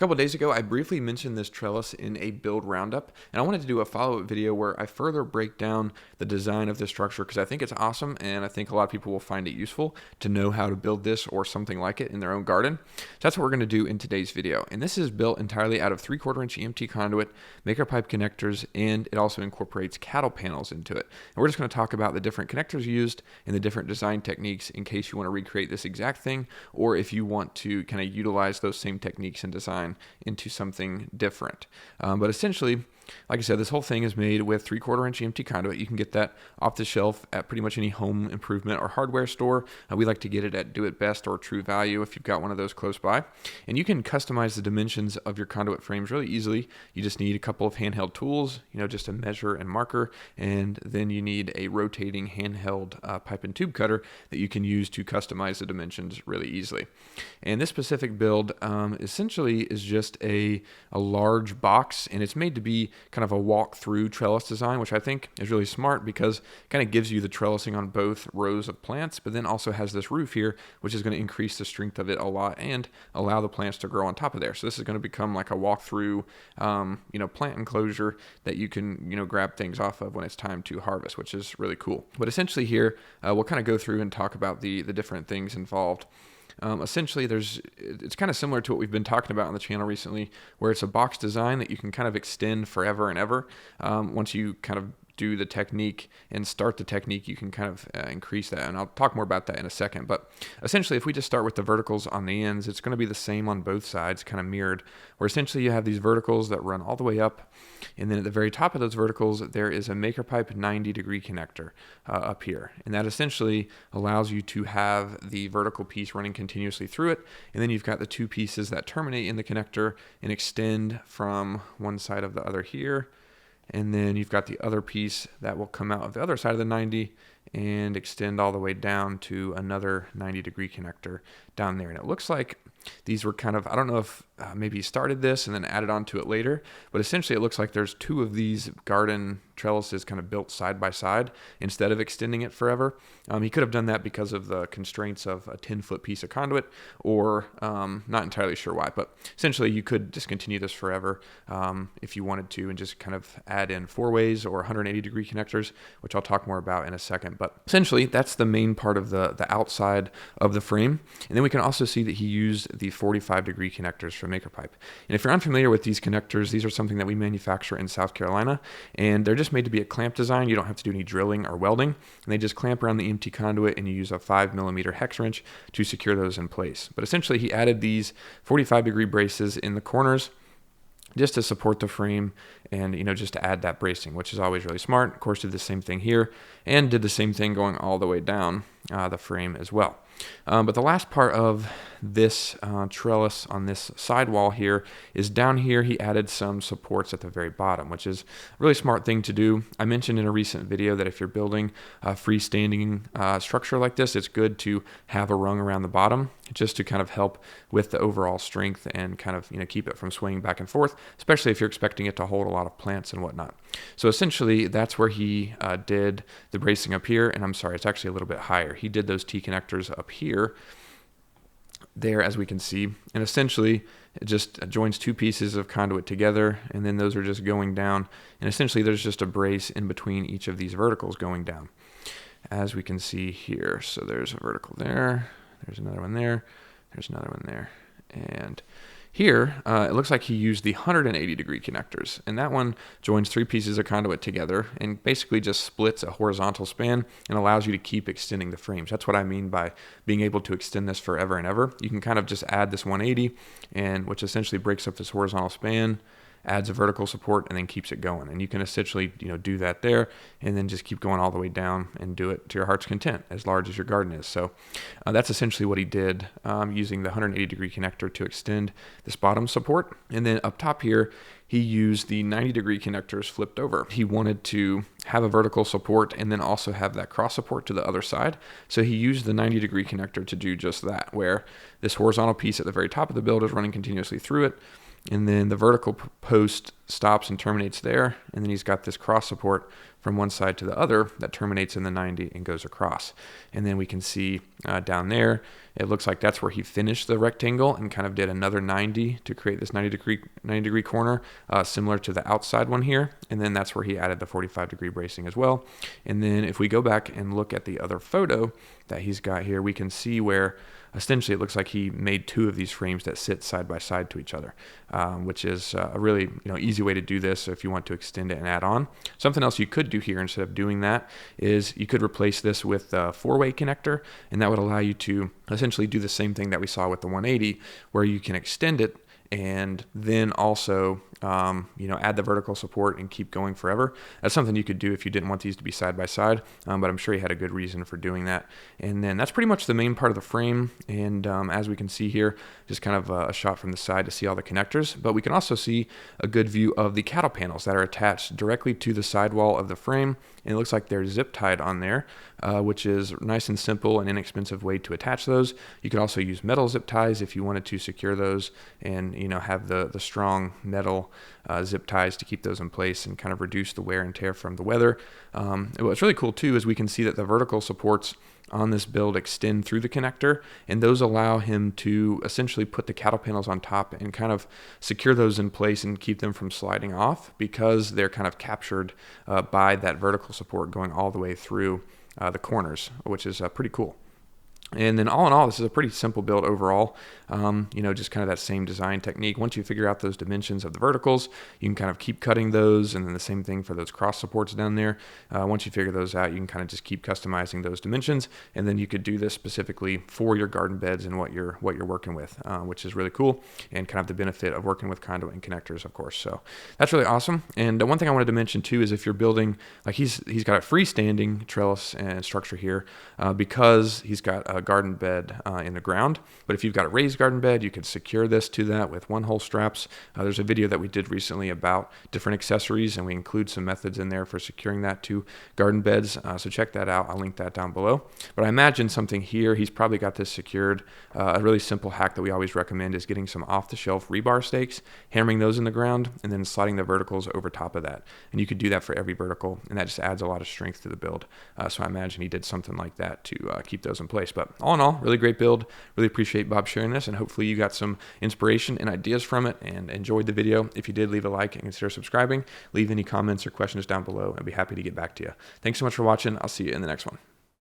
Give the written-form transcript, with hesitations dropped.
couple of days ago, I briefly mentioned this trellis in a build roundup, and I wanted to do a follow-up video where I further break down the design of this structure because I think it's awesome, and I think a lot of people will find it useful to know how to build this or something like it in their own garden. So that's what we're going to do in today's video. And this is built entirely out of 3/4 inch EMT conduit, maker pipe connectors, and it also incorporates cattle panels into it. And we're just going to talk about the different connectors used and the different design techniques in case you want to recreate this exact thing, or if you want to kind of utilize those same techniques and design into something different. But essentially, like I said, this whole thing is made with 3/4 inch EMT conduit. You can get that off the shelf at pretty much any home improvement or hardware store. We like to get it at Do It Best or True Value if you've got one of those close by. And you can customize the dimensions of your conduit frames really easily. You just need a couple of handheld tools, just a measure and marker, and then you need a rotating handheld pipe and tube cutter that you can use to customize the dimensions really easily. And this specific build essentially is just a large box, and it's made to be kind of a walk-through trellis design, which I think is really smart because it kind of gives you the trellising on both rows of plants, but then also has this roof here, which is going to increase the strength of it a lot and allow the plants to grow on top of there. So this is going to become like a walk-through, plant enclosure that you can, grab things off of when it's time to harvest, which is really cool. But essentially here, we'll kind of go through and talk about the different things involved. Essentially, it's kind of similar to what we've been talking about on the channel recently, where it's a box design that you can kind of extend forever and ever. Once you kind of do the technique and start the technique, you can kind of increase that, and I'll talk more about that in a second. But essentially, if we just start with the verticals on the ends, it's going to be the same on both sides, kind of mirrored, where essentially you have these verticals that run all the way up, and then at the very top of those verticals, there is a maker pipe 90-degree connector up here, and that essentially allows you to have the vertical piece running continuously through it, and then you've got the two pieces that terminate in the connector and extend from one side of the other here. And then you've got the other piece that will come out of the other side of the 90 and extend all the way down to another 90-degree connector down there. And it looks like these were kind of, I don't know if maybe you started this and then added on to it later, but essentially it looks like there's two of these garden trellises kind of built side by side instead of extending it forever. He could have done that because of the constraints of a 10-foot piece of conduit, or not entirely sure why, but essentially you could just continue this forever if you wanted to and just kind of add in 4-ways or 180-degree connectors, which I'll talk more about in a second. But essentially that's the main part of the outside of the frame. And then we can also see that he used the 45-degree connectors from maker pipe. And if you're unfamiliar with these connectors, these are something that we manufacture in South Carolina, and they're just made to be a clamp design. You don't have to do any drilling or welding, and they just clamp around the empty conduit, and you use a 5mm hex wrench to secure those in place. But essentially he added these 45-degree braces in the corners just to support the frame and, just to add that bracing, which is always really smart. Of course, did the same thing here and did the same thing going all the way down the frame as well. But the last part of this trellis on this sidewall here is down here. He added some supports at the very bottom, which is a really smart thing to do. I mentioned in a recent video that if you're building a freestanding structure like this, it's good to have a rung around the bottom just to kind of help with the overall strength and kind of keep it from swaying back and forth, especially if you're expecting it to hold a lot of plants and whatnot. So essentially that's where he did the bracing up here, and I'm sorry, it's actually a little bit higher. He did those T connectors up here, there, as we can see, and essentially it just joins two pieces of conduit together, and then those are just going down, and essentially there's just a brace in between each of these verticals going down, as we can see here. So there's a vertical there, there's another one there, there's another one there, and here, it looks like he used the 180-degree connectors, and that one joins three pieces of conduit together and basically just splits a horizontal span and allows you to keep extending the frames. That's what I mean by being able to extend this forever and ever. You can kind of just add this 180, and which essentially breaks up this horizontal span, adds a vertical support, and then keeps it going. And you can essentially, do that there, and then just keep going all the way down and do it to your heart's content, as large as your garden is. So that's essentially what he did, using the 180-degree connector to extend this bottom support. And then up top here, he used the 90-degree connectors flipped over. He wanted to have a vertical support and then also have that cross support to the other side. So he used the 90-degree connector to do just that, where this horizontal piece at the very top of the build is running continuously through it, and then the vertical post stops and terminates there, and then he's got this cross support from one side to the other that terminates in the 90 and goes across. And then we can see down there, it looks like that's where he finished the rectangle and kind of did another 90 to create this 90 degree corner, similar to the outside one here. And then that's where he added the 45-degree bracing as well. And then if we go back and look at the other photo that he's got here, we can see where essentially it looks like he made two of these frames that sit side by side to each other, which is a really easy way to do this if you want to extend it and add on. Something else you could do here instead of doing that is you could replace this with a 4-way connector, and that would allow you to essentially do the same thing that we saw with the 180, where you can extend it and then also add the vertical support and keep going forever. That's something you could do if you didn't want these to be side by side, but I'm sure he had a good reason for doing that. And then that's pretty much the main part of the frame. And as we can see here, just kind of a shot from the side to see all the connectors, but we can also see a good view of the cattle panels that are attached directly to the sidewall of the frame. And it looks like they're zip tied on there, which is nice and simple and inexpensive way to attach those. You could also use metal zip ties if you wanted to secure those and have the strong metal zip ties to keep those in place and kind of reduce the wear and tear from the weather. What's really cool too is we can see that the vertical supports on this build extend through the connector, and those allow him to essentially put the cattle panels on top and kind of secure those in place and keep them from sliding off, because they're kind of captured by that vertical support going all the way through the corners, which is pretty cool. And then all in all, this is a pretty simple build overall, just kind of that same design technique. Once you figure out those dimensions of the verticals, you can kind of keep cutting those, and then the same thing for those cross supports down there. Once you figure those out, you can kind of just keep customizing those dimensions, and then you could do this specifically for your garden beds and what you're working with, which is really cool, and kind of the benefit of working with conduit and connectors, of course. So that's really awesome. And one thing I wanted to mention too is if you're building, like he's got a freestanding trellis and structure here because he's got a garden bed in the ground. But if you've got a raised garden bed, you could secure this to that with one-hole straps. There's a video that we did recently about different accessories, and we include some methods in there for securing that to garden beds. So check that out. I'll link that down below. But I imagine something here, he's probably got this secured. A really simple hack that we always recommend is getting some off-the-shelf rebar stakes, hammering those in the ground, and then sliding the verticals over top of that. And you could do that for every vertical, and that just adds a lot of strength to the build. So I imagine he did something like that to keep those in place. But all in all, really great build. Really appreciate Bob sharing this, and hopefully you got some inspiration and ideas from it and enjoyed the video. If you did, leave a like and consider subscribing. Leave any comments or questions down below. I'd be happy to get back to you. Thanks so much for watching. I'll see you in the next one.